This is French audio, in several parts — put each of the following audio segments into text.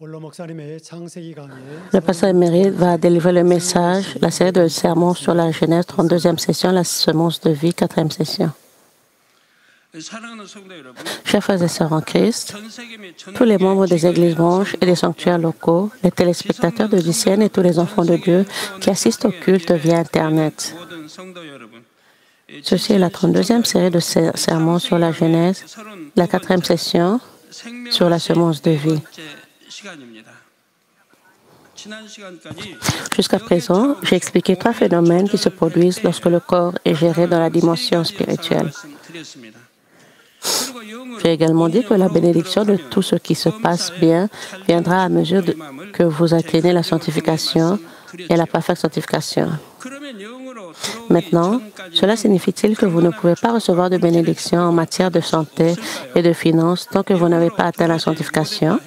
Le pasteur émérite va délivrer le message, la série de sermons sur la Genèse, 32e session, la semence de vie, 4e session. Chers frères et sœurs en Christ, tous les membres des églises branches et des sanctuaires locaux, les téléspectateurs de DCN et tous les enfants de Dieu qui assistent au culte via Internet. Ceci est la 32e série de sermons sur la Genèse, la 4e session sur la semence de vie. Jusqu'à présent, j'ai expliqué 3 phénomènes qui se produisent lorsque le corps est géré dans la dimension spirituelle. J'ai également dit que la bénédiction de tout ce qui se passe bien viendra à mesure que vous atteignez la sanctification et la parfaite sanctification. Maintenant, cela signifie-t-il que vous ne pouvez pas recevoir de bénédiction en matière de santé et de finances tant que vous n'avez pas atteint la sanctification?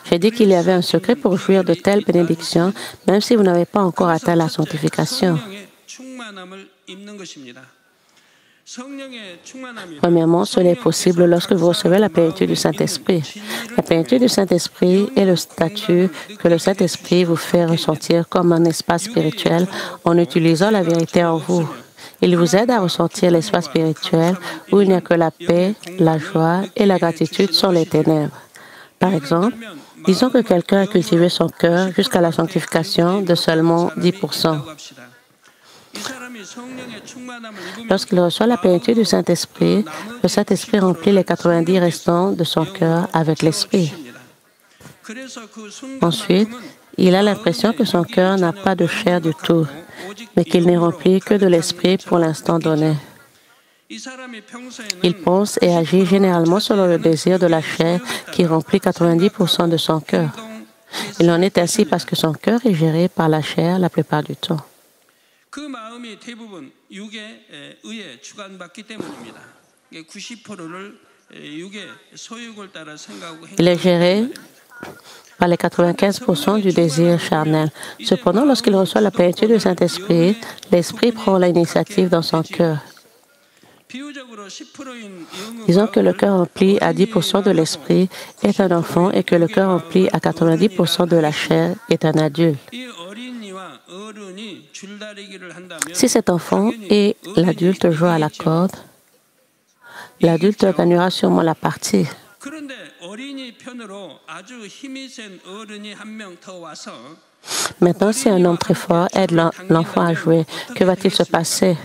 J'ai dit qu'il y avait un secret pour jouir de telles bénédictions, même si vous n'avez pas encore atteint la sanctification. Premièrement, cela est possible lorsque vous recevez la plénitude du Saint-Esprit. La plénitude du Saint-Esprit est le statut que le Saint-Esprit vous fait ressentir comme un espace spirituel en utilisant la vérité en vous. Il vous aide à ressentir l'espace spirituel où il n'y a que la paix, la joie et la gratitude sur les ténèbres. Par exemple, disons que quelqu'un a cultivé son cœur jusqu'à la sanctification de seulement 10%. Lorsqu'il reçoit la plénitude du Saint-Esprit, le Saint-Esprit remplit les 90 restants de son cœur avec l'Esprit. Ensuite, il a l'impression que son cœur n'a pas de chair du tout, mais qu'il n'est rempli que de l'Esprit pour l'instant donné. Il pense et agit généralement selon le désir de la chair qui remplit 90% de son cœur. Il en est ainsi parce que son cœur est géré par la chair la plupart du temps. Il est géré par les 95% du désir charnel. Cependant, lorsqu'il reçoit la plénitude du Saint-Esprit, l'Esprit prend l'initiative dans son cœur. Disons que le cœur rempli à 10% de l'Esprit est un enfant et que le cœur rempli à 90% de la chair est un adulte. Si cet enfant et l'adulte jouent à la corde, l'adulte gagnera sûrement la partie. Maintenant, si un homme très fort aide l'enfant à jouer, que va-t-il se passer?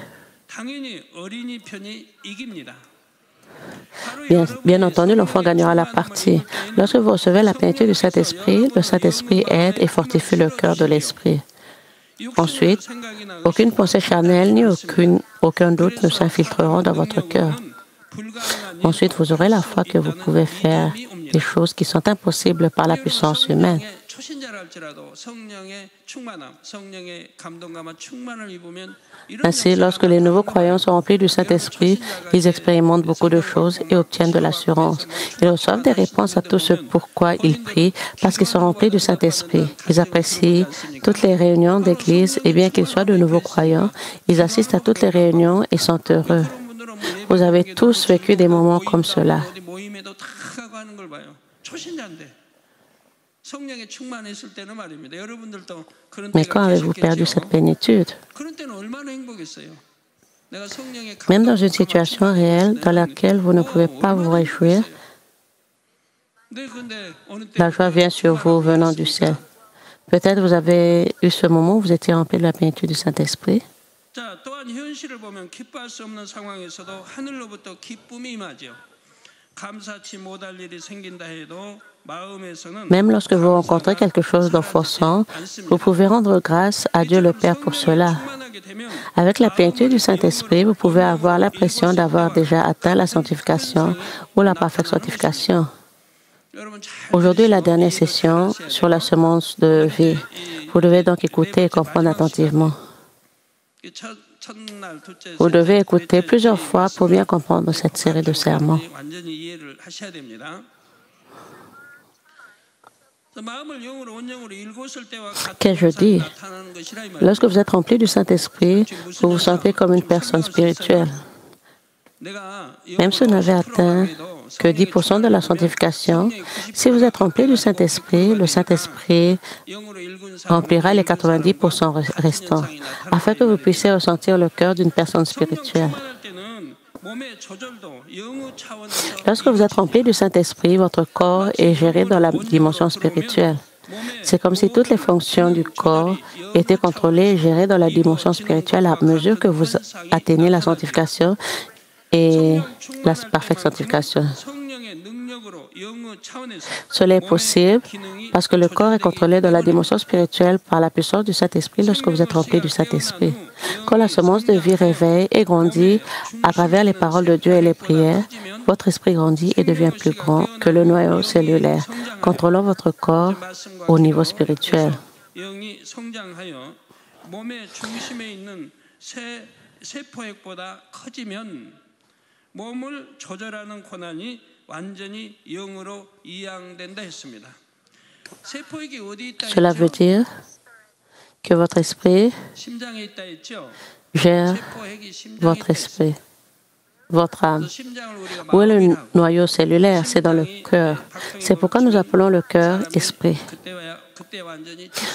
Bien entendu, l'enfant gagnera la partie. Lorsque vous recevez la plénitude du Saint-Esprit, le Saint-Esprit aide et fortifie le cœur de l'Esprit. Ensuite, aucune pensée charnelle ni aucun doute ne s'infiltreront dans votre cœur. Ensuite, vous aurez la foi que vous pouvez faire des choses qui sont impossibles par la puissance humaine. Ainsi, lorsque les nouveaux croyants sont remplis du Saint-Esprit, ils expérimentent beaucoup de choses et obtiennent de l'assurance. Ils reçoivent des réponses à tout ce pourquoi ils prient parce qu'ils sont remplis du Saint-Esprit. Ils apprécient toutes les réunions d'église et bien qu'ils soient de nouveaux croyants, ils assistent à toutes les réunions et sont heureux. Vous avez tous vécu des moments comme cela. Mais quand avez-vous perdu cette plénitude? Même dans une situation réelle dans laquelle vous ne pouvez pas vous réjouir, la joie vient sur vous venant du ciel. Peut-être vous avez eu ce moment où vous étiez rempli de la plénitude du Saint-Esprit. Même lorsque vous rencontrez quelque chose d'offensant, vous pouvez rendre grâce à Dieu le Père pour cela. Avec la plénitude du Saint-Esprit, vous pouvez avoir l'impression d'avoir déjà atteint la sanctification ou la parfaite sanctification. Aujourd'hui, la dernière session sur la semence de vie. Vous devez donc écouter et comprendre attentivement. Vous devez écouter plusieurs fois pour bien comprendre cette série de sermons. Qu'ai-je dit? Lorsque vous êtes rempli du Saint-Esprit, vous vous sentez comme une personne spirituelle. Même si vous n'avez atteint que 10% de la sanctification, si vous êtes rempli du Saint-Esprit, le Saint-Esprit remplira les 90% restants, afin que vous puissiez ressentir le cœur d'une personne spirituelle. Lorsque vous êtes rempli du Saint-Esprit, votre corps est géré dans la dimension spirituelle. C'est comme si toutes les fonctions du corps étaient contrôlées et gérées dans la dimension spirituelle à mesure que vous atteignez la sanctification et la parfaite sanctification. Cela est possible parce que le corps est contrôlé dans la dimension spirituelle par la puissance du Saint-Esprit lorsque vous êtes rempli du Saint-Esprit. Quand la semence de vie réveille et grandit à travers les paroles de Dieu et les prières, votre esprit grandit et devient plus grand que le noyau cellulaire, contrôlant votre corps au niveau spirituel. Cela veut dire que votre esprit gère votre esprit, votre âme. Où est le noyau cellulaire? C'est dans le cœur. C'est pourquoi nous appelons le cœur esprit.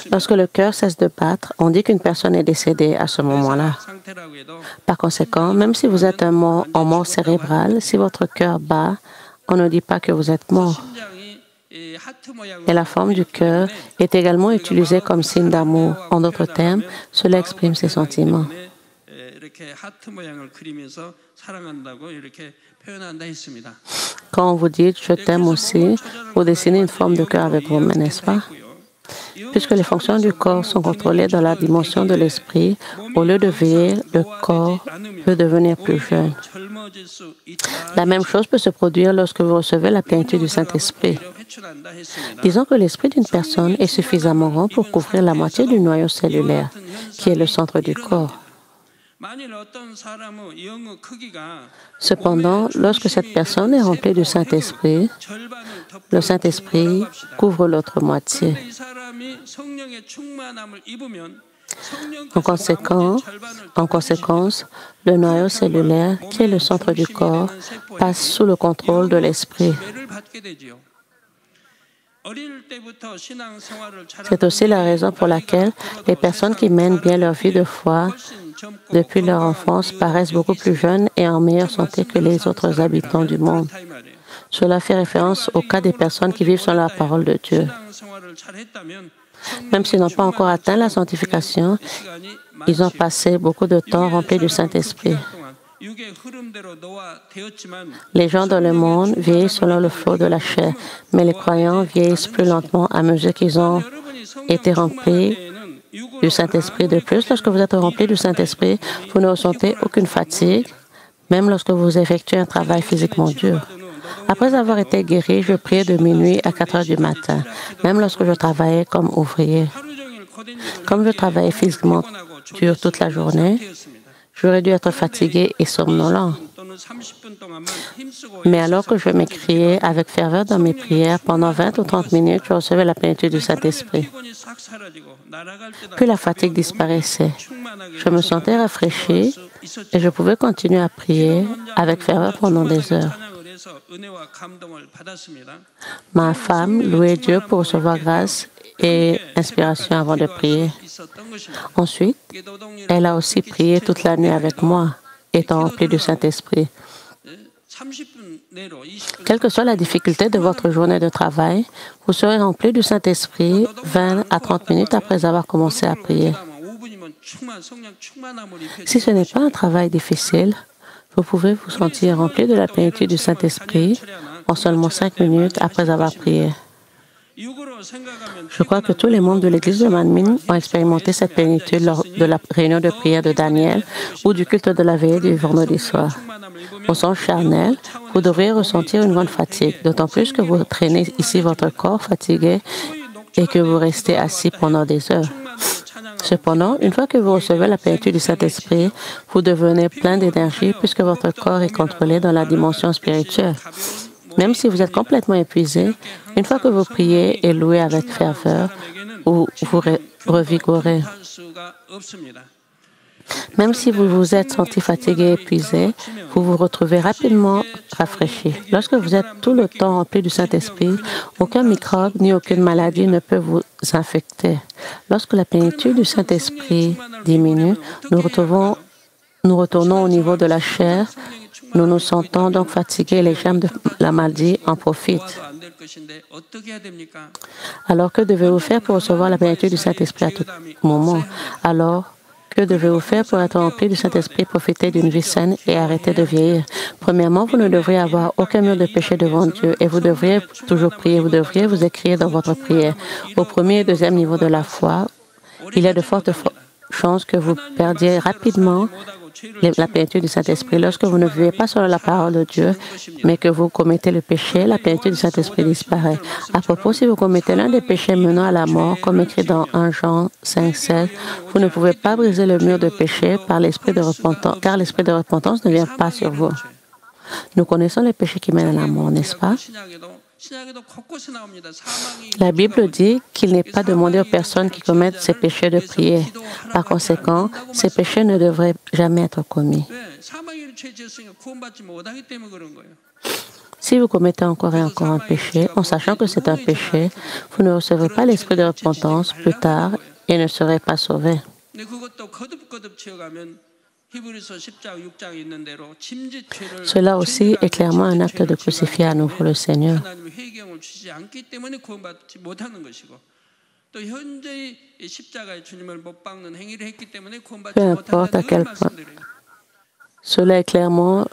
Lorsque le cœur cesse de battre, on dit qu'une personne est décédée à ce moment-là. Par conséquent, même si vous êtes en mort cérébrale, si votre cœur bat, on ne dit pas que vous êtes mort. Et la forme du cœur est également utilisée comme signe d'amour. En d'autres termes, cela exprime ses sentiments. Quand on vous dit « je t'aime aussi », vous dessinez une forme de cœur avec vos mains, n'est-ce pas? Puisque les fonctions du corps sont contrôlées dans la dimension de l'esprit, au lieu de vieillir, le corps peut devenir plus jeune. La même chose peut se produire lorsque vous recevez la plénitude du Saint-Esprit. Disons que l'esprit d'une personne est suffisamment grand pour couvrir la moitié du noyau cellulaire, qui est le centre du corps. Cependant, lorsque cette personne est remplie du Saint-Esprit, le Saint-Esprit couvre l'autre moitié. En conséquence, le noyau cellulaire, qui est le centre du corps, passe sous le contrôle de l'Esprit. C'est aussi la raison pour laquelle les personnes qui mènent bien leur vie de foi depuis leur enfance paraissent beaucoup plus jeunes et en meilleure santé que les autres habitants du monde. Cela fait référence au cas des personnes qui vivent selon la parole de Dieu. Même s'ils n'ont pas encore atteint la sanctification, ils ont passé beaucoup de temps remplis du Saint-Esprit. Les gens dans le monde vieillissent selon le flot de la chair, mais les croyants vieillissent plus lentement à mesure qu'ils ont été remplis du Saint-Esprit. De plus, lorsque vous êtes rempli du Saint-Esprit, vous ne ressentez aucune fatigue, même lorsque vous effectuez un travail physiquement dur. Après avoir été guéri, je priais de minuit à 4 heures du matin, même lorsque je travaillais comme ouvrier. Comme je travaillais physiquement dur toute la journée, j'aurais dû être fatigué et somnolent. Mais alors que je m'écriais avec ferveur dans mes prières, pendant 20 ou 30 minutes, je recevais la plénitude du Saint-Esprit. Puis la fatigue disparaissait. Je me sentais rafraîchi et je pouvais continuer à prier avec ferveur pendant des heures. Ma femme louait Dieu pour recevoir grâce et inspiration avant de prier. Ensuite, elle a aussi prié toute la nuit avec moi, étant remplie du Saint-Esprit. Quelle que soit la difficulté de votre journée de travail, vous serez rempli du Saint-Esprit 20 à 30 minutes après avoir commencé à prier. Si ce n'est pas un travail difficile, vous pouvez vous sentir rempli de la plénitude du Saint-Esprit en seulement 5 minutes après avoir prié. Je crois que tous les membres de l'Église de Manmin ont expérimenté cette plénitude lors de la réunion de prière de Daniel ou du culte de la veillée du vendredi soir. Au sens charnel, vous devriez ressentir une grande fatigue, d'autant plus que vous traînez ici votre corps fatigué et que vous restez assis pendant des heures. Cependant, une fois que vous recevez la plénitude du Saint-Esprit, vous devenez plein d'énergie puisque votre corps est contrôlé dans la dimension spirituelle. Même si vous êtes complètement épuisé, une fois que vous priez et louez avec ferveur, vous revigorez. Même si vous vous êtes senti fatigué et épuisé, vous vous retrouvez rapidement rafraîchi. Lorsque vous êtes tout le temps rempli du Saint-Esprit, aucun microbe ni aucune maladie ne peut vous infecter. Lorsque la plénitude du Saint-Esprit diminue, nous retournons au niveau de la chair. Nous nous sentons donc fatigués et les germes de la maladie en profitent. Alors, que devez-vous faire pour recevoir la plénitude du Saint-Esprit à tout moment? Alors, que devez-vous faire pour être rempli du Saint-Esprit, profiter d'une vie saine et arrêter de vieillir? Premièrement, vous ne devriez avoir aucun mur de péché devant Dieu et vous devriez toujours prier. Vous devriez vous écrire dans votre prière. Au premier et deuxième niveau de la foi, il y a de fortes chances que vous perdiez rapidement la plénitude du Saint-Esprit. Lorsque vous ne vivez pas selon la parole de Dieu, mais que vous commettez le péché, la plénitude du Saint-Esprit disparaît. À propos, si vous commettez l'un des péchés menant à la mort, comme écrit dans 1 Jean 5,16, vous ne pouvez pas briser le mur de péché par l'esprit de repentance, car l'esprit de repentance ne vient pas sur vous. Nous connaissons les péchés qui mènent à la mort, n'est-ce pas? La Bible dit qu'il n'est pas demandé aux personnes qui commettent ces péchés de prier. Par conséquent, ces péchés ne devraient jamais être commis. Si vous commettez encore et encore un péché, en sachant que c'est un péché, vous ne recevrez pas l'esprit de repentance plus tard et ne serez pas sauvés. Cela aussi est clairement un acte de crucifier à nouveau le Seigneur. Peu importe à quel point. Cela est clairement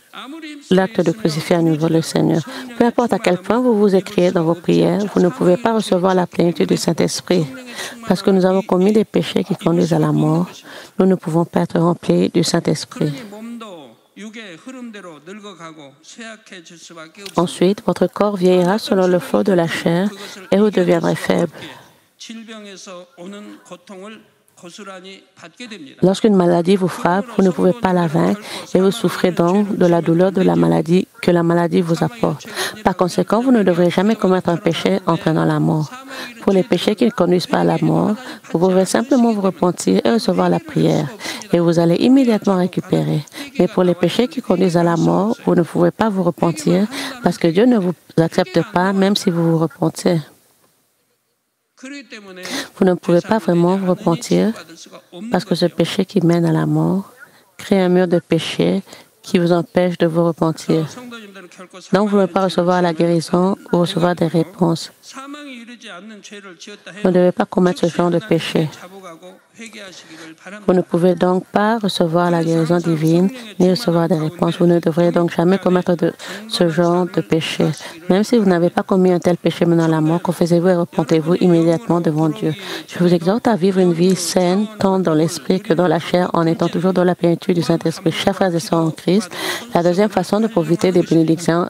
l'acte de crucifier à nouveau le Seigneur. Peu importe à quel point vous vous écriez dans vos prières, vous ne pouvez pas recevoir la plénitude du Saint-Esprit. Parce que nous avons commis des péchés qui conduisent à la mort, nous ne pouvons pas être remplis du Saint-Esprit. Ensuite, votre corps vieillira selon le flot de la chair et vous deviendrez faible. Lorsqu'une maladie vous frappe, vous ne pouvez pas la vaincre et vous souffrez donc de la douleur de la maladie que la maladie vous apporte. Par conséquent, vous ne devrez jamais commettre un péché entraînant la mort. Pour les péchés qui ne conduisent pas à la mort, vous pouvez simplement vous repentir et recevoir la prière et vous allez immédiatement récupérer. Mais pour les péchés qui conduisent à la mort, vous ne pouvez pas vous repentir parce que Dieu ne vous accepte pas même si vous vous repentez. Vous ne pouvez pas vraiment vous repentir parce que ce péché qui mène à la mort crée un mur de péché qui vous empêche de vous repentir. Donc, vous ne pouvez pas recevoir la guérison ou recevoir des réponses. Vous ne devez pas commettre ce genre de péché. Vous ne pouvez donc pas recevoir la guérison divine ni recevoir des réponses. Vous ne devrez donc jamais commettre ce genre de péché. Même si vous n'avez pas commis un tel péché menant à la mort, confessez-vous et repentez-vous immédiatement devant Dieu. Je vous exhorte à vivre une vie saine, tant dans l'esprit que dans la chair, en étant toujours dans la plénitude du Saint-Esprit. Chers frères et sœurs en Christ, la deuxième façon de profiter des bénédictions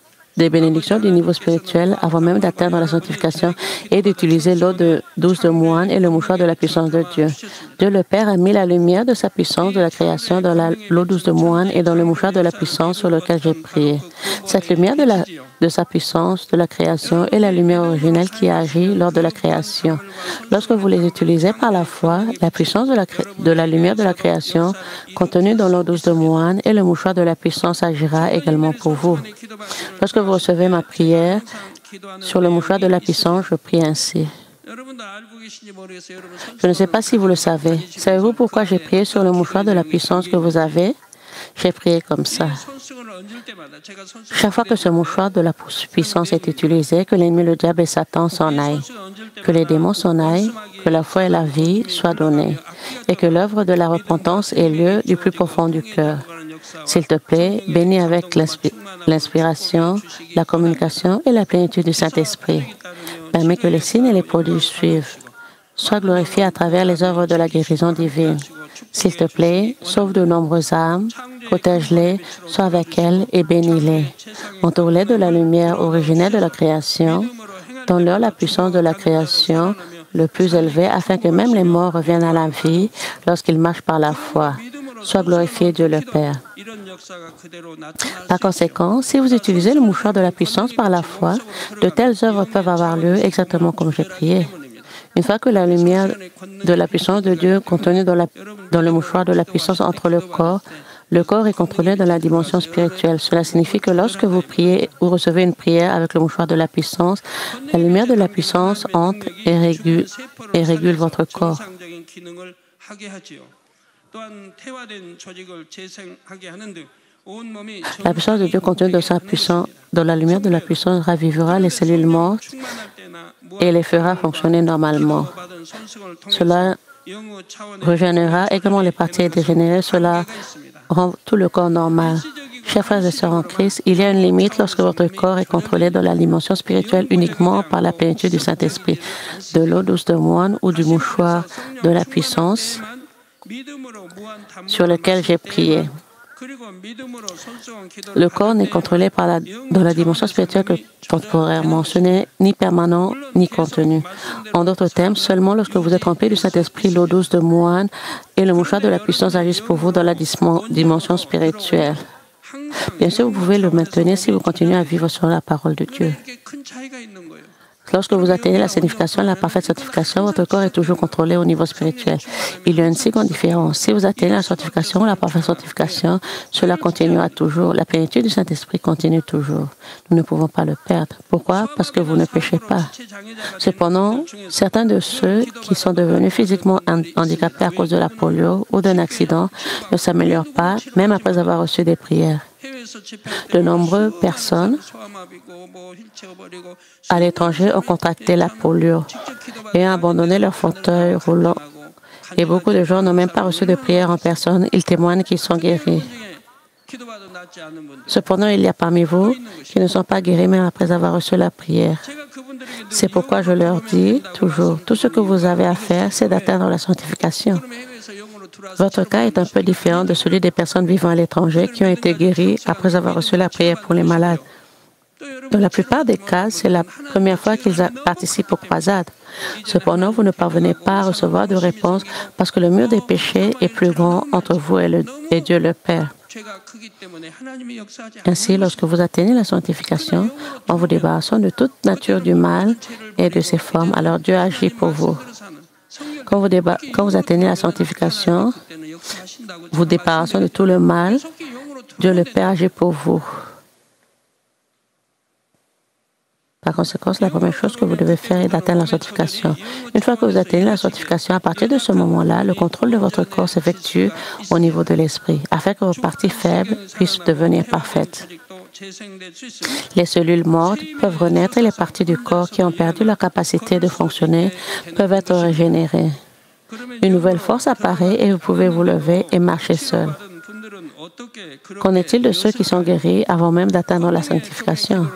du niveau spirituel avant même d'atteindre la sanctification et d'utiliser l'eau douce de moine et le mouchoir de la puissance de Dieu. Dieu le Père a mis la lumière de sa puissance de la création dans l'eau douce de moine et dans le mouchoir de la puissance sur lequel j'ai prié. Cette lumière de sa puissance de la création est la lumière originelle qui a agi lors de la création. Lorsque vous les utilisez par la foi, la puissance de la lumière de la création contenue dans l'eau douce de moine et le mouchoir de la puissance agira également pour vous. Lorsque vous recevez ma prière sur le mouchoir de la puissance, je prie ainsi. Je ne sais pas si vous le savez. Savez-vous pourquoi j'ai prié sur le mouchoir de la puissance que vous avez? J'ai prié comme ça. Chaque fois que ce mouchoir de la puissance est utilisé, que l'ennemi, le diable et Satan s'en aillent, que les démons s'en aillent, que la foi et la vie soient données, et que l'œuvre de la repentance ait lieu du plus profond du cœur. S'il te plaît, bénis avec l'inspiration, la communication et la plénitude du Saint-Esprit. Permets que les signes et les prodiges suivent. Sois glorifié à travers les œuvres de la guérison divine. S'il te plaît, sauve de nombreuses âmes, protège-les, sois avec elles et bénis-les. Entoure-les de la lumière originelle de la création. Donne-leur la puissance de la création le plus élevé afin que même les morts reviennent à la vie lorsqu'ils marchent par la foi. Sois glorifié, Dieu le Père. Par conséquent, si vous utilisez le mouchoir de la puissance par la foi, de telles œuvres peuvent avoir lieu exactement comme j'ai prié. Une fois que la lumière de la puissance de Dieu contenue dans le mouchoir de la puissance entre le corps est contrôlé dans la dimension spirituelle. Cela signifie que lorsque vous priez ou recevez une prière avec le mouchoir de la puissance, la lumière de la puissance entre et régule votre corps. La puissance de Dieu contenue dans la lumière de la puissance ravivera les cellules mortes et les fera fonctionner normalement. Cela régénérera également les parties dégénérées. Cela rend tout le corps normal. Chers frères et sœurs en Christ, il y a une limite lorsque votre corps est contrôlé dans la dimension spirituelle uniquement par la plénitude du Saint-Esprit, de l'eau douce de moine ou du mouchoir de la puissance sur lequel j'ai prié. Le corps n'est contrôlé dans la dimension spirituelle que temporairement. Ce n'est ni permanent ni contenu. En d'autres termes, seulement lorsque vous êtes rempli du Saint-Esprit, l'eau douce de moine et le mouchoir de la puissance agissent pour vous dans la dimension spirituelle. Bien sûr, vous pouvez le maintenir si vous continuez à vivre sur la parole de Dieu. Lorsque vous atteignez la sanctification, la parfaite sanctification, votre corps est toujours contrôlé au niveau spirituel. Il y a une si grande différence. Si vous atteignez la sanctification, la parfaite sanctification, cela continuera toujours. La plénitude du Saint-Esprit continue toujours. Nous ne pouvons pas le perdre. Pourquoi? Parce que vous ne péchez pas. Cependant, certains de ceux qui sont devenus physiquement handicapés à cause de la polio ou d'un accident ne s'améliorent pas, même après avoir reçu des prières. De nombreuses personnes à l'étranger ont contracté la polio et ont abandonné leur fauteuil roulant. Et beaucoup de gens n'ont même pas reçu de prière en personne. Ils témoignent qu'ils sont guéris. Cependant, il y a parmi vous qui ne sont pas guéris même après avoir reçu la prière. C'est pourquoi je leur dis toujours, tout ce que vous avez à faire, c'est d'atteindre la sanctification. Votre cas est un peu différent de celui des personnes vivant à l'étranger qui ont été guéries après avoir reçu la prière pour les malades. Dans la plupart des cas, c'est la première fois qu'ils participent aux croisades. Cependant, vous ne parvenez pas à recevoir de réponse parce que le mur des péchés est plus grand entre vous et Dieu le Père. Ainsi, lorsque vous atteignez la sanctification, en vous débarrassant de toute nature du mal et de ses formes, alors Dieu agit pour vous. Quand vous atteignez la sanctification, vous débarrassant de tout le mal, Dieu le Père agit pour vous. Par conséquent, la première chose que vous devez faire est d'atteindre la sanctification. Une fois que vous atteignez la sanctification, à partir de ce moment-là, le contrôle de votre corps s'effectue au niveau de l'esprit, afin que vos parties faibles puissent devenir parfaites. Les cellules mortes peuvent renaître et les parties du corps qui ont perdu la capacité de fonctionner peuvent être régénérées. Une nouvelle force apparaît et vous pouvez vous lever et marcher seul. Qu'en est-il de ceux qui sont guéris avant même d'atteindre la sanctification?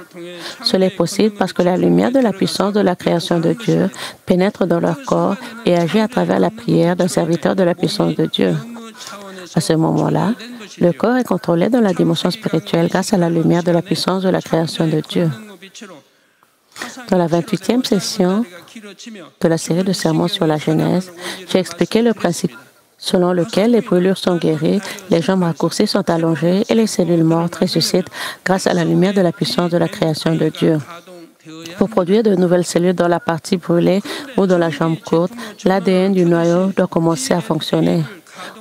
Cela est possible parce que la lumière de la puissance de la création de Dieu pénètre dans leur corps et agit à travers la prière d'un serviteur de la puissance de Dieu. À ce moment-là, le corps est contrôlé dans la dimension spirituelle grâce à la lumière de la puissance de la création de Dieu. Dans la 28e session de la série de sermons sur la Genèse, j'ai expliqué le principe selon lequel les brûlures sont guéries, les jambes raccourcies sont allongées et les cellules mortes ressuscitent grâce à la lumière de la puissance de la création de Dieu. Pour produire de nouvelles cellules dans la partie brûlée ou dans la jambe courte, l'ADN du noyau doit commencer à fonctionner.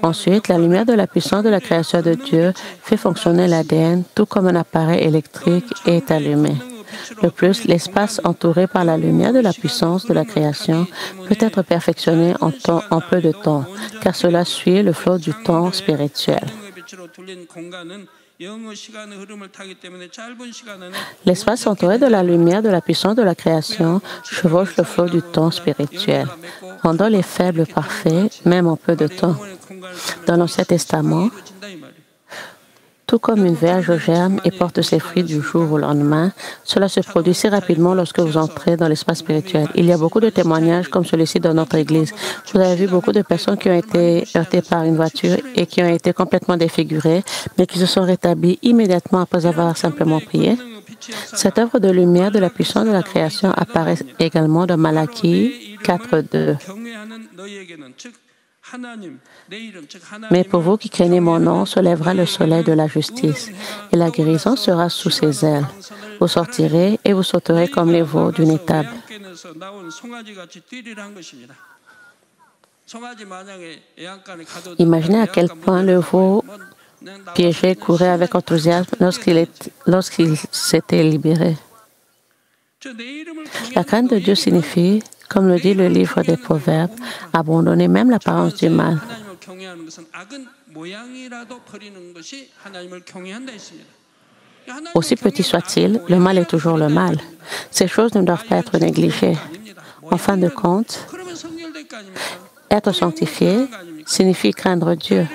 Ensuite, la lumière de la puissance de la création de Dieu fait fonctionner l'ADN, tout comme un appareil électrique est allumé. De plus, l'espace entouré par la lumière de la puissance de la création peut être perfectionné en peu de temps, car cela suit le flot du temps spirituel. L'espace entouré de la lumière de la puissance de la création chevauche le flot du temps spirituel, rendant les faibles parfaits, même en peu de temps. Dans l'Ancien Testament, tout comme une verge au germe et porte ses fruits du jour au lendemain, cela se produit si rapidement lorsque vous entrez dans l'espace spirituel. Il y a beaucoup de témoignages comme celui-ci dans notre Église. Vous avez vu beaucoup de personnes qui ont été heurtées par une voiture et qui ont été complètement défigurées, mais qui se sont rétablies immédiatement après avoir simplement prié. Cette œuvre de lumière de la puissance de la création apparaît également dans Malachie 4:2. Mais pour vous qui craignez mon nom, se lèvera le soleil de la justice, et la guérison sera sous ses ailes. Vous sortirez et vous sauterez comme les veaux d'une étable. Imaginez à quel point le veau piégé courait avec enthousiasme lorsqu'il s'était libéré. La crainte de Dieu signifie, comme le dit le livre des Proverbes, abandonner même l'apparence du mal. Aussi petit soit-il, le mal est toujours le mal. Ces choses ne doivent pas être négligées. En fin de compte, être sanctifié signifie craindre Dieu.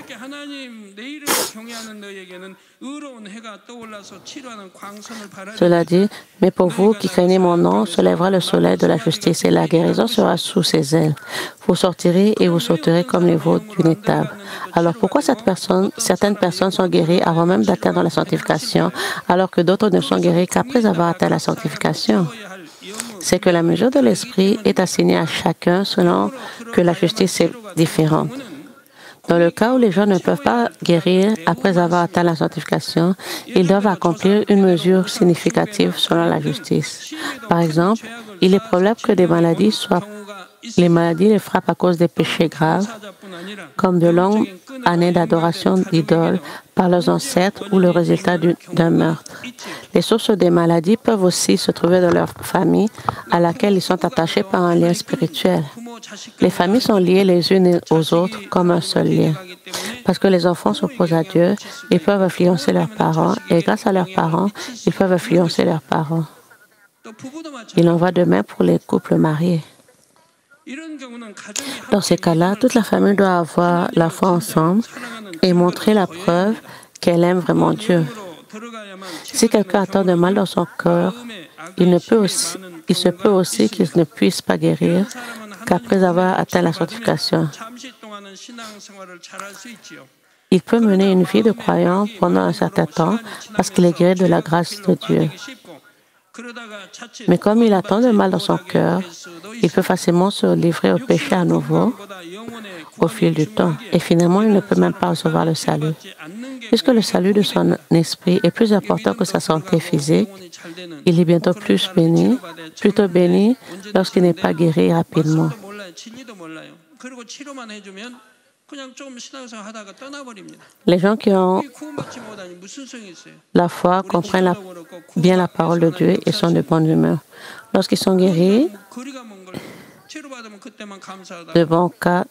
Cela dit, mais pour vous qui craignez mon nom, se lèvera le soleil de la justice et la guérison sera sous ses ailes. Vous sortirez et vous sauterez comme les veaux d'une étable. Alors pourquoi certaines personnes sont guéries avant même d'atteindre la sanctification, alors que d'autres ne sont guéries qu'après avoir atteint la sanctification? C'est que la mesure de l'esprit est assignée à chacun selon que la justice est différente. Dans le cas où les gens ne peuvent pas guérir après avoir atteint la sanctification, ils doivent accomplir une mesure significative selon la justice. Par exemple, il est probable que les maladies les frappent à cause des péchés graves, comme de longues années d'adoration d'idoles par leurs ancêtres ou le résultat d'un meurtre. Les sources des maladies peuvent aussi se trouver dans leur famille à laquelle ils sont attachés par un lien spirituel. Les familles sont liées les unes aux autres comme un seul lien. Parce que les enfants s'opposent à Dieu, ils peuvent influencer leurs parents et grâce à leurs parents, ils peuvent influencer leurs parents. Il en va de même pour les couples mariés. Dans ces cas-là, toute la famille doit avoir la foi ensemble et montrer la preuve qu'elle aime vraiment Dieu. Si quelqu'un a tant de mal dans son cœur, il se peut aussi qu'il ne puisse pas guérir qu'après avoir atteint la sanctification. Il peut mener une vie de croyant pendant un certain temps parce qu'il est guéri de la grâce de Dieu. Mais comme il a tant de mal dans son cœur, il peut facilement se livrer au péché à nouveau au fil du temps. Et finalement, il ne peut même pas recevoir le salut. Puisque le salut de son esprit est plus important que sa santé physique, il est bientôt plutôt béni lorsqu'il n'est pas guéri rapidement. Les gens qui ont la foi comprennent bien la parole de Dieu et sont de bonne humeur. Lorsqu'ils sont guéris, de bons cas,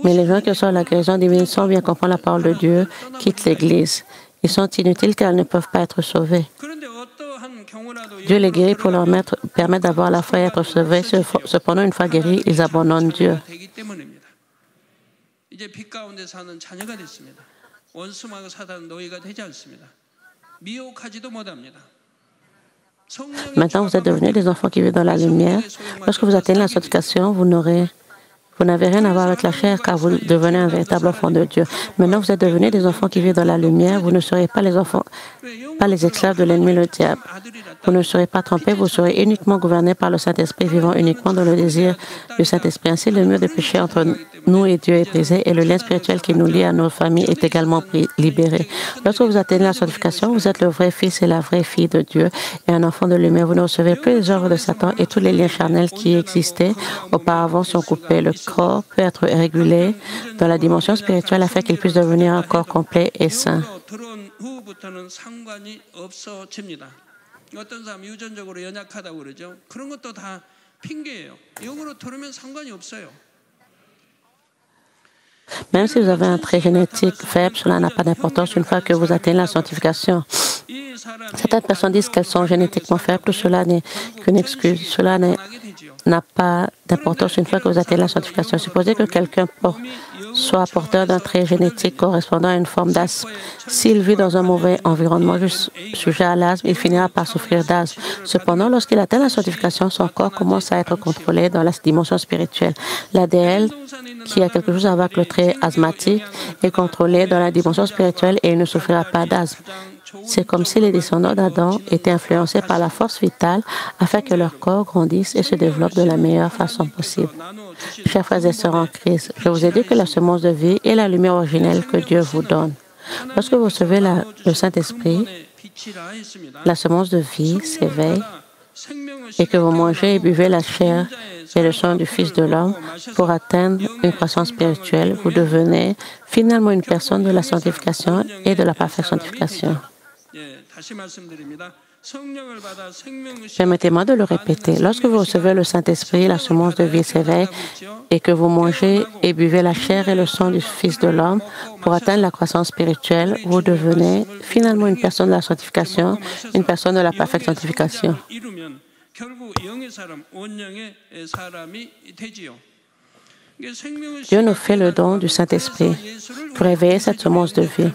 mais les gens qui sont la guérison divine sans bien comprendre la parole de Dieu quittent l'Église. Ils sont inutiles car ils ne peuvent pas être sauvés. Dieu les guérit pour leur permettre d'avoir la foi et être sauvés. Cependant, une fois guéris, ils abandonnent Dieu. Maintenant, vous êtes devenus des enfants qui vivent dans la lumière. Lorsque vous atteignez la sanctification, vous n'avez rien à voir avec la chair car vous devenez un véritable enfant de Dieu. Maintenant, vous êtes devenus des enfants qui vivent dans la lumière. Vous ne serez pas les esclaves de l'ennemi, le diable. Vous ne serez pas trompés, vous serez uniquement gouvernés par le Saint-Esprit, vivant uniquement dans le désir du Saint-Esprit. Ainsi, le mur de péché entre nous et Dieu est brisé et le lien spirituel qui nous lie à nos familles est également libéré. Lorsque vous atteignez la sanctification, vous êtes le vrai fils et la vraie fille de Dieu et un enfant de lumière. Vous ne recevez plus les œuvres de Satan et tous les liens charnels qui existaient auparavant sont coupés. Le corps peut être régulé dans la dimension spirituelle afin qu'il puisse devenir un corps complet et sain. Même si vous avez un trait génétique faible, cela n'a pas d'importance une fois que vous atteignez la sanctification. Certaines personnes disent qu'elles sont génétiquement faibles, tout cela n'est qu'une excuse. Cela n'a pas d'importance une fois que vous atteignez la sanctification. Supposez que quelqu'un soit porteur d'un trait génétique correspondant à une forme d'asthme. S'il vit dans un mauvais environnement sujet à l'asthme, il finira par souffrir d'asthme. Cependant, lorsqu'il atteint la sanctification, son corps commence à être contrôlé dans la dimension spirituelle. L'ADN, qui a quelque chose à voir avec le trait asthmatique, est contrôlé dans la dimension spirituelle et il ne souffrira pas d'asthme. C'est comme si les descendants d'Adam étaient influencés par la force vitale afin que leur corps grandisse et se développe de la meilleure façon possible. Chers frères et sœurs en Christ, je vous ai dit que la semence de vie est la lumière originelle que Dieu vous donne. Lorsque vous recevez le Saint-Esprit, la semence de vie s'éveille et que vous mangez et buvez la chair et le sang du Fils de l'homme pour atteindre une croissance spirituelle, vous devenez finalement une personne de la sanctification et de la parfaite sanctification. Permettez-moi de le répéter. Lorsque vous recevez le Saint-Esprit, la semence de vie s'éveille et que vous mangez et buvez la chair et le sang du Fils de l'homme pour atteindre la croissance spirituelle, vous devenez finalement une personne de la sanctification, une personne de la parfaite sanctification. Dieu nous fait le don du Saint-Esprit pour réveiller cette semence de vie.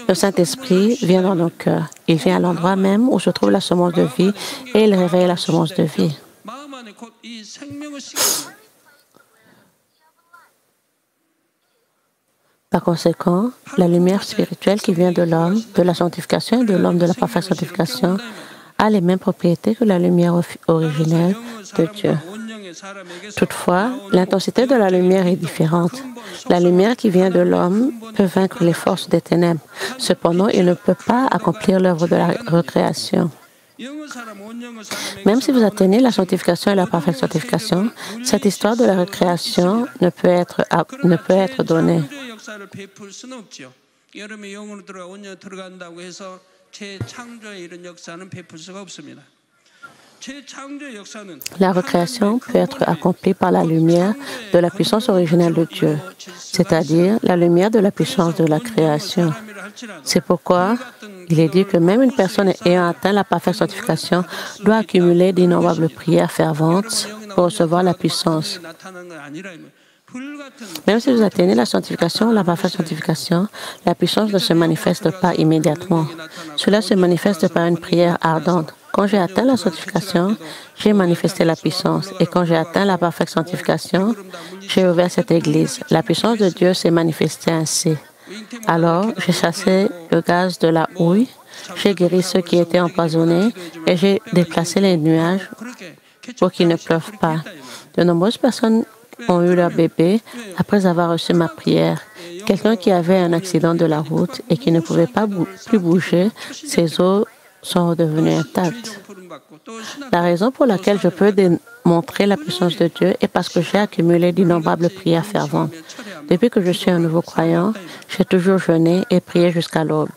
Le Saint-Esprit vient dans nos cœurs. Il vient à l'endroit même où se trouve la semence de vie et il réveille la semence de vie. Par conséquent, la lumière spirituelle qui vient de l'homme, de la sanctification et de l'homme de la parfaite sanctification, a les mêmes propriétés que la lumière originelle de Dieu. Toutefois, l'intensité de la lumière est différente. La lumière qui vient de l'homme peut vaincre les forces des ténèbres. Cependant, il ne peut pas accomplir l'œuvre de la recréation. Même si vous atteignez la sanctification et la parfaite sanctification, cette histoire de la recréation ne peut être donnée. La recréation peut être accomplie par la lumière de la puissance originelle de Dieu, c'est-à-dire la lumière de la puissance de la création. C'est pourquoi il est dit que même une personne ayant atteint la parfaite sanctification doit accumuler d'innombrables prières ferventes pour recevoir la puissance. Même si vous atteignez la sanctification ou la parfaite sanctification, la puissance ne se manifeste pas immédiatement. Cela se manifeste par une prière ardente. Quand j'ai atteint la sanctification, j'ai manifesté la puissance. Et quand j'ai atteint la parfaite sanctification, j'ai ouvert cette église. La puissance de Dieu s'est manifestée ainsi. Alors, j'ai chassé le gaz de la houille, j'ai guéri ceux qui étaient empoisonnés et j'ai déplacé les nuages pour qu'ils ne pleuvent pas. De nombreuses personnes ont eu leur bébé après avoir reçu ma prière. Quelqu'un qui avait un accident de la route et qui ne pouvait pas plus bouger, ses os sont redevenus intacts. La raison pour laquelle je peux démontrer la puissance de Dieu est parce que j'ai accumulé d'innombrables prières ferventes. Depuis que je suis un nouveau croyant, j'ai toujours jeûné et prié jusqu'à l'aube.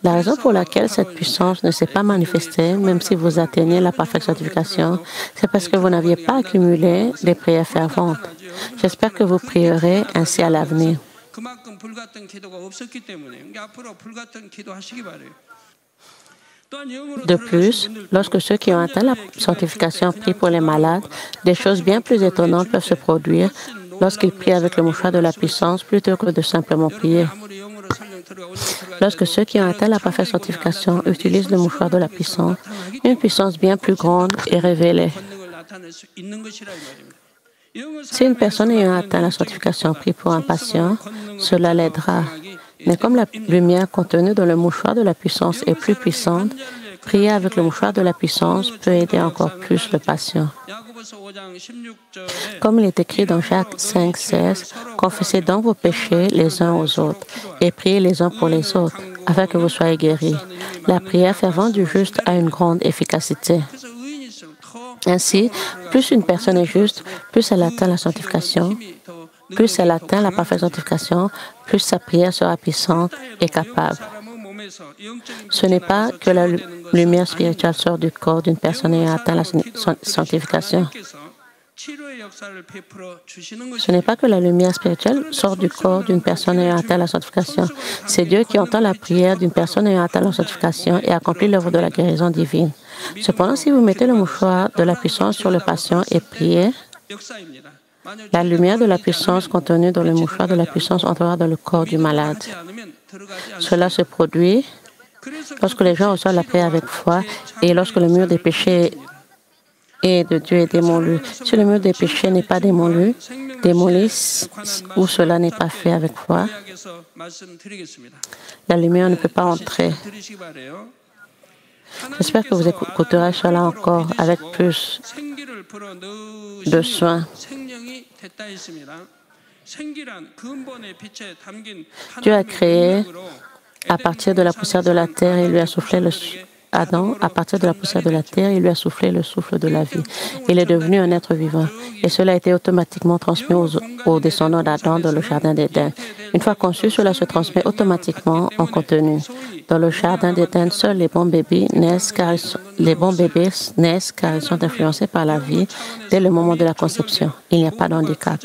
La raison pour laquelle cette puissance ne s'est pas manifestée, même si vous atteignez la parfaite sanctification, c'est parce que vous n'aviez pas accumulé des prières ferventes. J'espère que vous prierez ainsi à l'avenir. De plus, lorsque ceux qui ont atteint la sanctification prient pour les malades, des choses bien plus étonnantes peuvent se produire lorsqu'ils prient avec le mouchoir de la puissance plutôt que de simplement prier. Lorsque ceux qui ont atteint la parfaite sanctification utilisent le mouchoir de la puissance, une puissance bien plus grande est révélée. Si une personne ayant atteint la sanctification prie pour un patient, cela l'aidera. Mais comme la lumière contenue dans le mouchoir de la puissance est plus puissante, prier avec le mouchoir de la puissance peut aider encore plus le patient. Comme il est écrit dans Jacques 5,16, confessez donc vos péchés les uns aux autres et priez les uns pour les autres, afin que vous soyez guéris. La prière fervente du juste a une grande efficacité. Ainsi, plus une personne est juste, plus elle atteint la sanctification, plus elle atteint la parfaite sanctification, plus sa prière sera puissante et capable. Ce n'est pas que la lumière spirituelle sort du corps d'une personne ayant atteint la sanctification. Ce n'est pas que la lumière spirituelle sort du corps d'une personne ayant atteint la sanctification. C'est Dieu qui entend la prière d'une personne ayant atteint la sanctification et accomplit l'œuvre de la guérison divine. Cependant, si vous mettez le mouchoir de la puissance sur le patient et priez, la lumière de la puissance contenue dans le mouchoir de la puissance entrera dans le corps du malade. Cela se produit lorsque les gens reçoivent la prière avec foi et lorsque le mur des péchés et de Dieu est démoli. Si le mur des péchés n'est pas démoli, ou cela n'est pas fait avec foi, la lumière ne peut pas entrer. J'espère que vous écouterez cela encore avec plus de soin. Dieu a créé à partir de la poussière de la terre et lui a soufflé Adam à partir de la poussière de la terre, il lui a soufflé le souffle de la vie. Il est devenu un être vivant. Et cela a été automatiquement transmis aux descendants d'Adam dans le jardin d'Éden. Une fois conçu, cela se transmet automatiquement en contenu. Dans le jardin d'Éden, seuls les bons bébés naissent car ils sont influencés par la vie dès le moment de la conception. Il n'y a pas de handicap.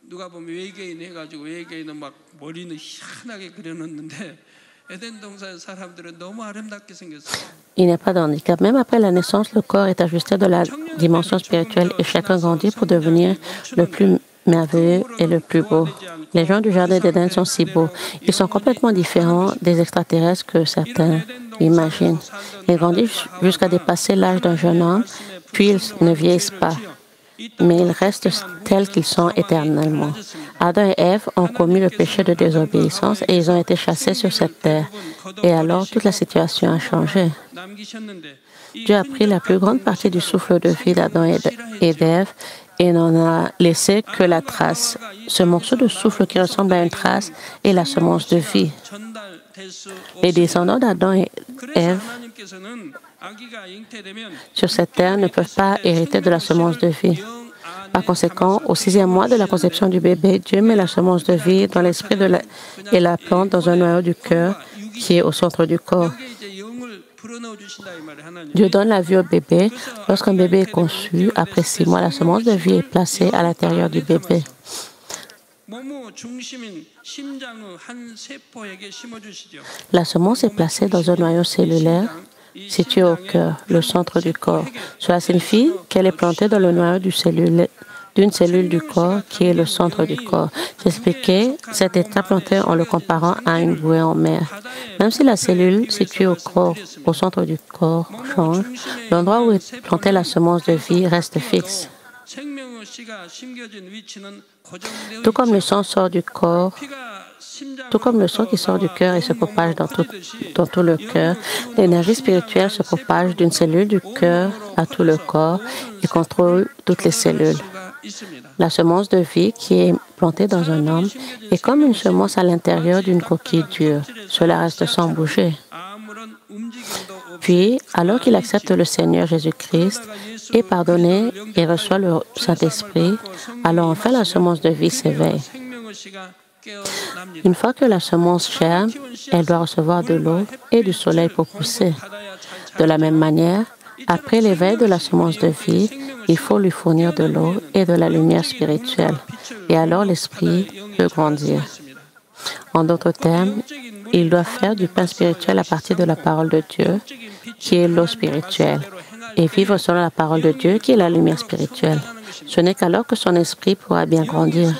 누가 보면 외계인 해가지고 외계인은 막 머리는 희한하게 그려놓는데 에덴 동산의 사람들은 너무 아름답게 생겼어요. Il n'y a pas de handicap. Même après la naissance, le corps est ajusté de la dimension spirituelle et chacun grandit pour devenir le plus merveilleux et le plus beau. Les gens du jardin d'Éden sont si beaux. Ils sont complètement différents des extraterrestres que certains imaginent. Ils grandissent jusqu'à dépasser l'âge d'un jeune homme, puis ils ne vieillissent pas. Mais ils restent tels qu'ils sont éternellement. Adam et Ève ont commis le péché de désobéissance et ils ont été chassés sur cette terre. Et alors, toute la situation a changé. Dieu a pris la plus grande partie du souffle de vie d'Adam et d'Ève et n'en a laissé que la trace. Ce morceau de souffle qui ressemble à une trace est la semence de vie. Les descendants d'Adam et Ève sur cette terre ne peuvent pas hériter de la semence de vie. Par conséquent, au 6e mois de la conception du bébé, Dieu met la semence de vie dans l'esprit et la plante dans un noyau du cœur qui est au centre du corps. Dieu donne la vie au bébé. Lorsqu'un bébé est conçu, après 6 mois, la semence de vie est placée à l'intérieur du bébé. La semence est placée dans un noyau cellulaire situé au cœur, le centre du corps. Cela signifie qu'elle est plantée dans le noyau d'une cellule du corps qui est le centre du corps. J'expliquais cet état planté en le comparant à une bouée en mer. Même si la cellule située au corps, au centre du corps change, l'endroit où est plantée la semence de vie reste fixe. Tout comme le sang sort du corps, tout comme le sang qui sort du cœur et se propage dans tout le cœur, l'énergie spirituelle se propage d'une cellule du cœur à tout le corps et contrôle toutes les cellules. La semence de vie qui est plantée dans un homme est comme une semence à l'intérieur d'une coquille dure. Cela reste sans bouger. Puis, alors qu'il accepte le Seigneur Jésus-Christ, est pardonné et reçoit le Saint-Esprit, alors enfin la semence de vie s'éveille. Une fois que la semence germe, elle doit recevoir de l'eau et du soleil pour pousser. De la même manière, après l'éveil de la semence de vie, il faut lui fournir de l'eau et de la lumière spirituelle. Et alors l'esprit peut grandir. En d'autres termes, il doit faire du pain spirituel à partir de la parole de Dieu, qui est l'eau spirituelle, et vivre selon la parole de Dieu, qui est la lumière spirituelle. Ce n'est qu'alors que son esprit pourra bien grandir.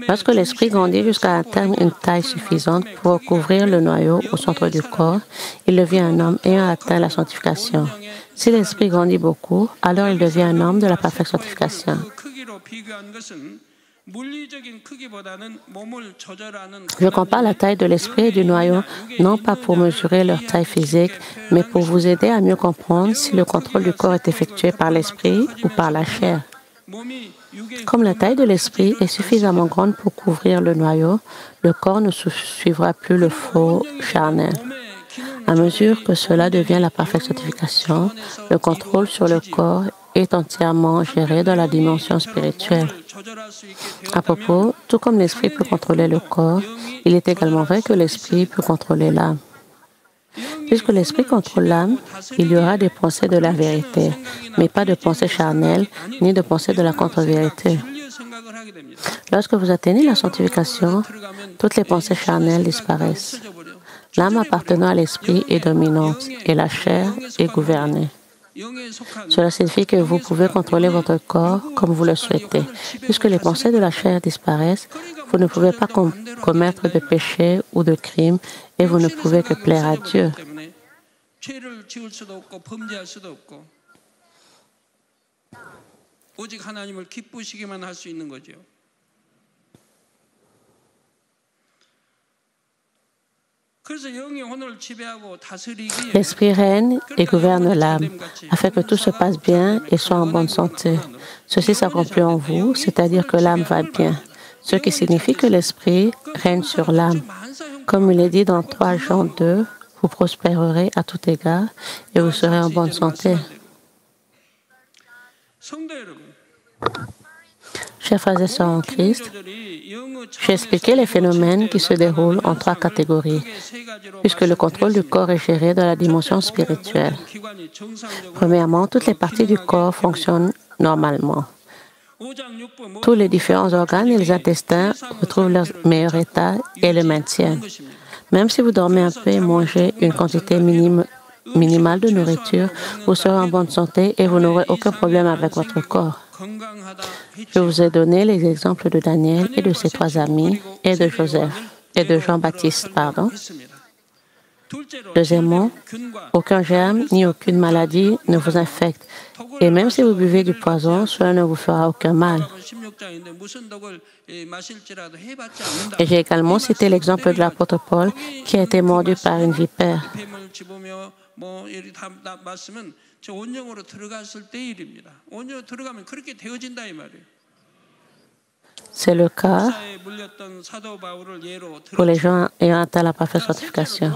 Lorsque l'esprit grandit jusqu'à atteindre une taille suffisante pour recouvrir le noyau au centre du corps, il devient un homme ayant atteint la sanctification. Si l'esprit grandit beaucoup, alors il devient un homme de la parfaite sanctification. Je compare la taille de l'esprit et du noyau, non pas pour mesurer leur taille physique, mais pour vous aider à mieux comprendre si le contrôle du corps est effectué par l'esprit ou par la chair. Comme la taille de l'esprit est suffisamment grande pour couvrir le noyau, le corps ne suivra plus le flot charnel. À mesure que cela devient la parfaite sanctification, le contrôle sur le corps est entièrement géré dans la dimension spirituelle. À propos, tout comme l'esprit peut contrôler le corps, il est également vrai que l'esprit peut contrôler l'âme. Puisque l'esprit contrôle l'âme, il y aura des pensées de la vérité, mais pas de pensées charnelles, ni de pensées de la contre-vérité. Lorsque vous atteignez la sanctification, toutes les pensées charnelles disparaissent. L'âme appartenant à l'esprit est dominante et la chair est gouvernée. Cela signifie que vous pouvez contrôler votre corps comme vous le souhaitez. Puisque les pensées de la chair disparaissent, vous ne pouvez pas commettre de péché ou de crime et vous ne pouvez que plaire à Dieu. L'esprit règne et gouverne l'âme, afin que tout se passe bien et soit en bonne santé. Ceci s'accomplit en vous, c'est-à-dire que l'âme va bien, ce qui signifie que l'esprit règne sur l'âme. Comme il est dit dans 3 Jean 2, vous prospérerez à tout égard et vous serez en bonne santé. Chers frères et sœurs en Christ, j'ai expliqué les phénomènes qui se déroulent en 3 catégories, puisque le contrôle du corps est géré dans la dimension spirituelle. Premièrement, toutes les parties du corps fonctionnent normalement. Tous les différents organes et les intestins retrouvent leur meilleur état et le maintiennent. Même si vous dormez un peu et mangez une quantité minimale de nourriture, vous serez en bonne santé et vous n'aurez aucun problème avec votre corps. Je vous ai donné les exemples de Daniel et de ses 3 amis et de Joseph et de Jean-Baptiste, Deuxièmement, aucun germe ni aucune maladie ne vous infecte. Et même si vous buvez du poison, cela ne vous fera aucun mal. Et j'ai également cité l'exemple de l'apôtre Paul qui a été mordu par une vipère. C'est le cas pour les gens ayant atteint la parfaite sanctification.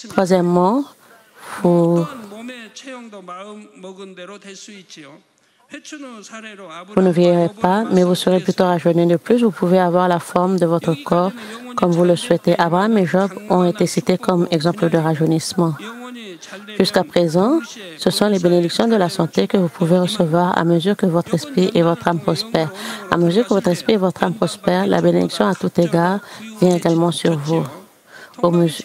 Troisièmement, vous ne vieillirez pas, mais vous serez plutôt rajeuni. De plus, vous pouvez avoir la forme de votre corps comme vous le souhaitez. Abraham et Job ont été cités comme exemples de rajeunissement. Jusqu'à présent, ce sont les bénédictions de la santé que vous pouvez recevoir à mesure que votre esprit et votre âme prospèrent. À mesure que votre esprit et votre âme prospèrent, la bénédiction à tout égard vient également sur vous.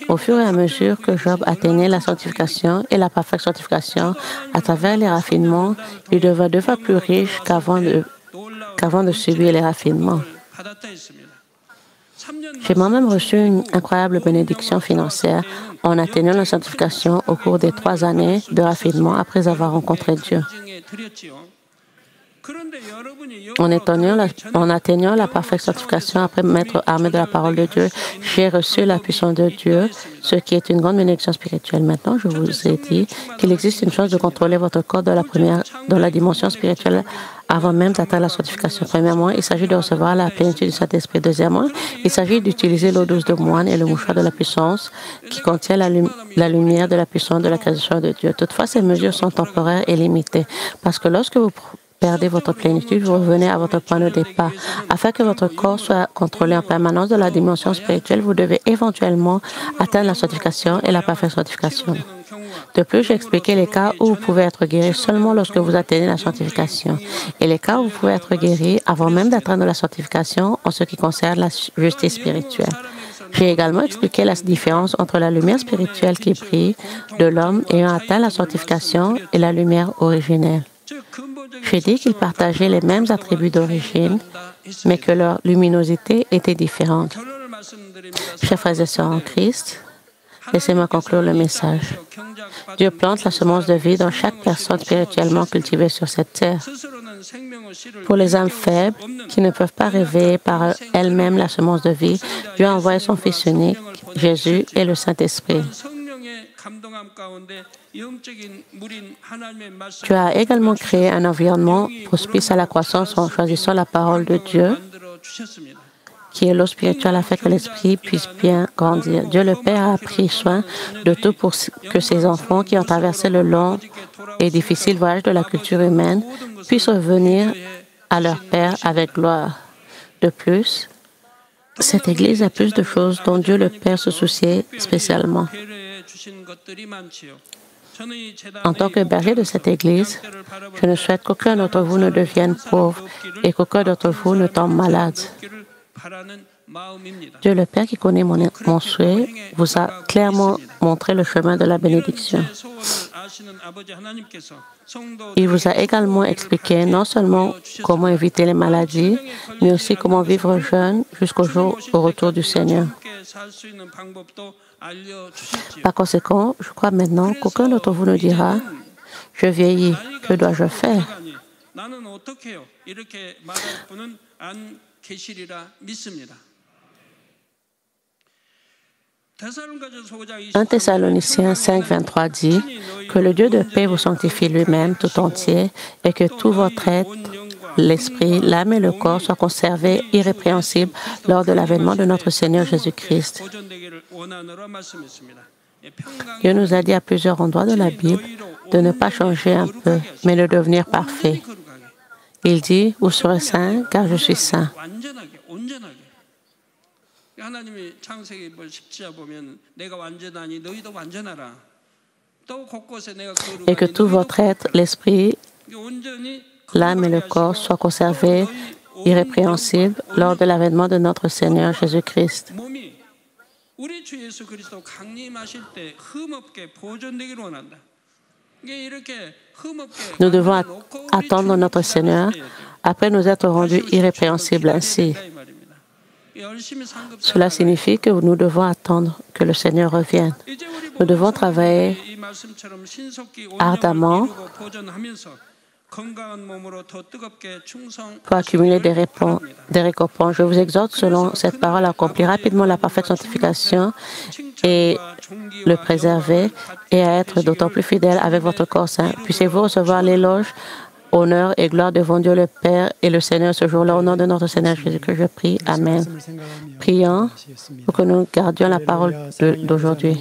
Au fur et à mesure que Job atteignait la sanctification et la parfaite sanctification, à travers les raffinements, il devint 2 fois plus riche qu'avant de subir les raffinements. J'ai moi-même reçu une incroyable bénédiction financière en atteignant la sanctification au cours des 3 années de raffinement après avoir rencontré Dieu. En atteignant la parfaite sanctification après m'être armé de la parole de Dieu, j'ai reçu la puissance de Dieu, ce qui est une grande bénédiction spirituelle. Maintenant, je vous ai dit qu'il existe une chance de contrôler votre corps dans la dimension spirituelle avant même d'atteindre la sanctification. Premièrement, il s'agit de recevoir la plénitude du Saint-Esprit. Deuxièmement, il s'agit d'utiliser l'eau douce de moine et le mouchoir de la puissance qui contient la lumière de la puissance de la création de Dieu. Toutefois, ces mesures sont temporaires et limitées parce que lorsque vous perdez votre plénitude, vous revenez à votre point de départ. Afin que votre corps soit contrôlé en permanence dans la dimension spirituelle, vous devez éventuellement atteindre la sanctification et la parfaite sanctification. De plus, j'ai expliqué les cas où vous pouvez être guéri seulement lorsque vous atteignez la sanctification et les cas où vous pouvez être guéri avant même d'atteindre la sanctification en ce qui concerne la justice spirituelle. J'ai également expliqué la différence entre la lumière spirituelle qui brille de l'homme ayant atteint la sanctification et la lumière originelle. J'ai dit qu'ils partageaient les mêmes attributs d'origine, mais que leur luminosité était différente. Chers frères et sœurs en Christ, laissez-moi conclure le message. Dieu plante la semence de vie dans chaque personne spirituellement cultivée sur cette terre. Pour les âmes faibles qui ne peuvent pas réveiller par elles-mêmes la semence de vie, Dieu a envoyé son Fils unique, Jésus et le Saint-Esprit. Tu as également créé un environnement propice à la croissance en choisissant la parole de Dieu, qui est l'eau spirituelle, afin que l'esprit puisse bien grandir. Dieu le Père a pris soin de tout pour que ses enfants qui ont traversé le long et difficile voyage de la culture humaine puissent revenir à leur Père avec gloire. De plus, cette Église a plus de choses dont Dieu le Père se souciait spécialement. En tant que berger de cette Église, je ne souhaite qu'aucun d'entre vous ne devienne pauvre et qu'aucun d'entre vous ne tombe malade. Dieu le Père qui connaît mon souhait vous a clairement montré le chemin de la bénédiction. Il vous a également expliqué non seulement comment éviter les maladies, mais aussi comment vivre jeune jusqu'au jour au retour du Seigneur. Par conséquent, je crois maintenant qu'aucun d'entre vous ne dira « Je vieillis, que dois-je faire ?» 1 Thessaloniciens 5, 23 dit que le Dieu de paix vous sanctifie lui-même tout entier et que tout votre être, l'esprit, l'âme et le corps soient conservés irrépréhensibles lors de l'avènement de notre Seigneur Jésus-Christ. Dieu nous a dit à plusieurs endroits de la Bible de ne pas changer un peu, mais de devenir parfait. Il dit, vous serez saints car je suis saint. Et que tout votre être, l'esprit, l'âme et le corps soient conservés irrépréhensibles lors de l'avènement de notre Seigneur Jésus-Christ. Nous devons attendre notre Seigneur après nous être rendus irrépréhensibles ainsi. Cela signifie que nous devons attendre que le Seigneur revienne. Nous devons travailler ardemment pour accumuler des récompenses. Je vous exhorte, selon cette parole, à accomplir rapidement la parfaite sanctification et le préserver et à être d'autant plus fidèle avec votre corps saint. Puissiez-vous recevoir l'éloge, honneur et gloire devant Dieu le Père et le Seigneur ce jour-là. Au nom de notre Seigneur Jésus que je prie. Amen. Prions pour que nous gardions la parole d'aujourd'hui.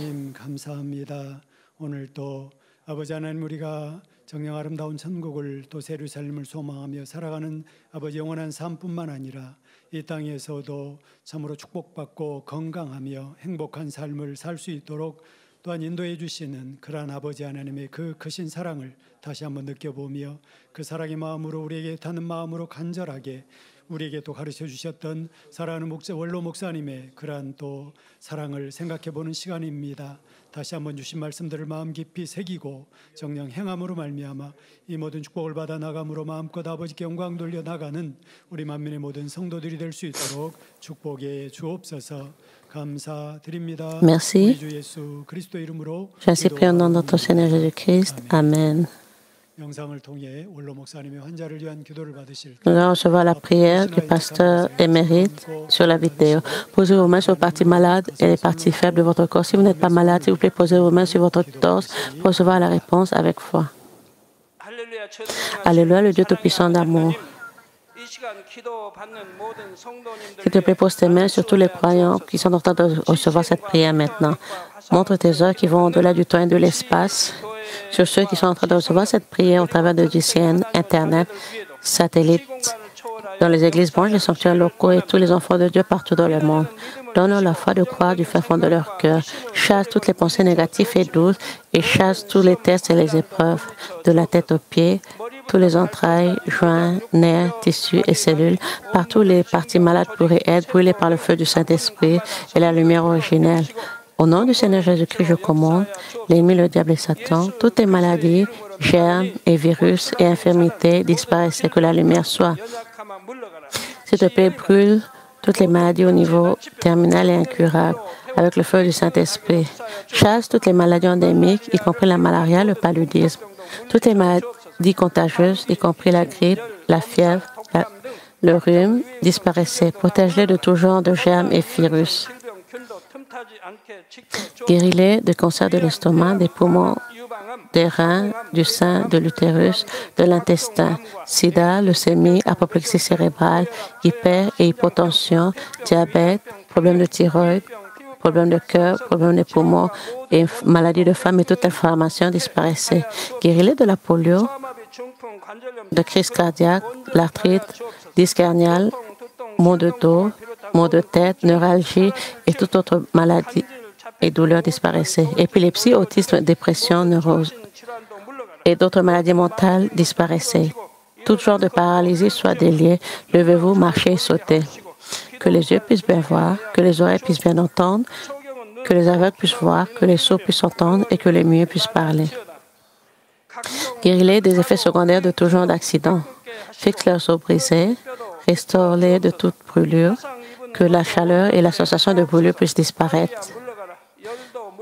정녕 아름다운 천국을 또 새 예루살렘을 소망하며 살아가는 아버지 영원한 삶뿐만 아니라 이 땅에서도 참으로 축복받고 건강하며 행복한 삶을 살 수 있도록 또한 인도해 주시는 그러한 아버지 하나님의 그 크신 사랑을 다시 한번 느껴보며 그 사랑의 마음으로 우리에게 타는 마음으로 간절하게 우리에게 또 가르쳐 주셨던 사랑하는 원로 목사님의 그러한 또 사랑을 생각해 보는 시간입니다. 다시 한번 주신 말씀들을 마음 깊이 새기고 정녕 행함으로 말미암아 이 모든 축복을 받아 나감으로 마음껏 아버지께 영광 돌려 나가는 우리 만민의 모든 성도들이 될 수 있도록 축복해 주옵소서. 감사드립니다. Merci. 주 예수 그리스도 이름으로 J'ainsi prie au nom de notre Seigneur Jésus-Christ. Amen. 영상을 통해 원로 목사님의 환자를 위한 기도를 받으실 Nous allons recevoir la prière du pasteur émérite sur la vidéo. Posez vos mains sur les parties malades et les parties faibles de votre corps. Si vous n'êtes pas malade, s'il vous plaît, posez vos mains sur votre torse pour recevoir la réponse avec foi. Alléluia, le Dieu Tout-Puissant d'amour. S'il te plaît, pose tes mains sur tous les croyants qui sont en train de recevoir cette prière maintenant. Montre tes œuvres qui vont au-delà du temps et de l'espace. Sur ceux qui sont en train de recevoir cette prière au travers de GCN, Internet, satellites, dans les églises branches, les sanctuaires locaux et tous les enfants de Dieu partout dans le monde. Donne-leur la foi de croire du fin fond de leur cœur. Chasse toutes les pensées négatives et douces et chasse tous les tests et les épreuves, de la tête aux pieds, tous les entrailles, joints, nerfs, tissus et cellules, partout les parties malades pourraient être brûlées par le feu du Saint-Esprit et la lumière originelle. Au nom du Seigneur Jésus-Christ, je commande l'ennemi, le diable et Satan, toutes les maladies, germes et virus et infirmités disparaissent et que la lumière soit. S'il te plaît, brûle toutes les maladies au niveau terminal et incurable avec le feu du Saint-Esprit. Chasse toutes les maladies endémiques, y compris la malaria, le paludisme, toutes les maladies contagieuses, y compris la grippe, la fièvre, le rhume, disparaissez. Protège-les de tout genre de germes et virus. Guéris-les de cancer de l'estomac, des poumons, des reins, du sein, de l'utérus, de l'intestin, sida, leucémie, apoplexie cérébrale, hyper- et hypotension, diabète, problèmes de thyroïde, problèmes de cœur, problèmes des poumons et maladies de femme et toute inflammation disparaissait. Guéris-les de la polio, de crise cardiaque, l'arthrite, disque hernial, maux de dos, maux de tête, neuralgie et toute autre maladie et douleur disparaissaient. Épilepsie, autisme, dépression, neurose et d'autres maladies mentales disparaissaient. Tout genre de paralysie soit délié. Levez-vous, marchez et sautez. Que les yeux puissent bien voir, que les oreilles puissent bien entendre, que les aveugles puissent voir, que les sourds puissent entendre et que les muets puissent parler. Guéris-les des effets secondaires de tout genre d'accidents. Fixe leurs os brisés. Restaure-les de toute brûlure. Que la chaleur et la sensation de brûlure puissent disparaître.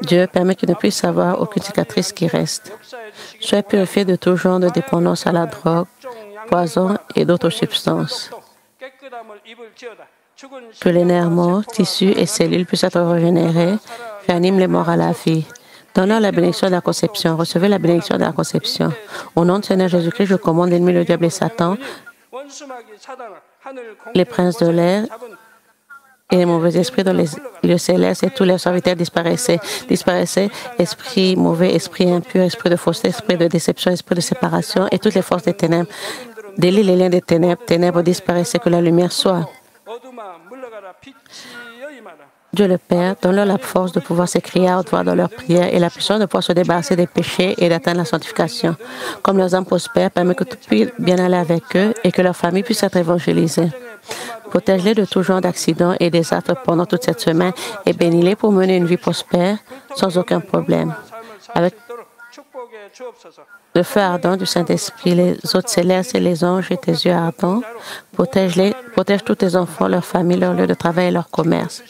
Dieu permet qu'il ne puisse avoir aucune cicatrice qui reste. Sois purifié de tout genre de dépendance à la drogue, poison et d'autres substances. Que les nerfs morts, tissus et cellules puissent être régénérés. Réanime les morts à la vie. Donne-leur la bénédiction de la conception. Recevez la bénédiction de la conception. Au nom de Seigneur Jésus-Christ, je commande l'ennemi, le diable et Satan les princes de l'air et les mauvais esprits dans les lieux célestes et tous les serviteurs disparaissaient. Esprit mauvais, esprit impur, esprit de fausseté, esprit de déception, esprit de séparation et toutes les forces des ténèbres. Délie les liens des ténèbres, ténèbres disparaissaient, que la lumière soit. Dieu le Père, donne-leur la force de pouvoir s'écrier à haute voix dans leurs prières et la puissance de pouvoir se débarrasser des péchés et d'atteindre la sanctification. Comme leurs âmes prospèrent, permet que tout puisse bien aller avec eux et que leur famille puisse être évangélisée. Protège-les de tout genre d'accidents et désastres pendant toute cette semaine et bénis-les pour mener une vie prospère sans aucun problème. Avec le feu ardent du Saint-Esprit, les hôtes célestes et les anges et tes yeux ardents, protège tous tes enfants, leurs familles, leurs lieux de travail et leur commerce.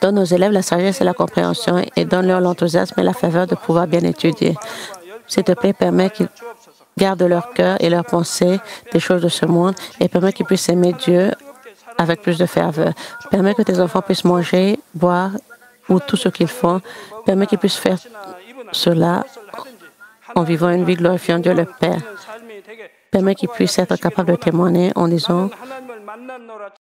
Donne aux élèves la sagesse et la compréhension et donne-leur l'enthousiasme et la faveur de pouvoir bien étudier. S'il te plaît, permets qu'ils gardent leur cœur et leurs pensées des choses de ce monde et permets qu'ils puissent aimer Dieu avec plus de ferveur. Permets que tes enfants puissent manger, boire ou tout ce qu'ils font. Permets qu'ils puissent faire cela en vivant une vie glorifiant Dieu le Père. Permets qu'ils puissent être capables de témoigner en disant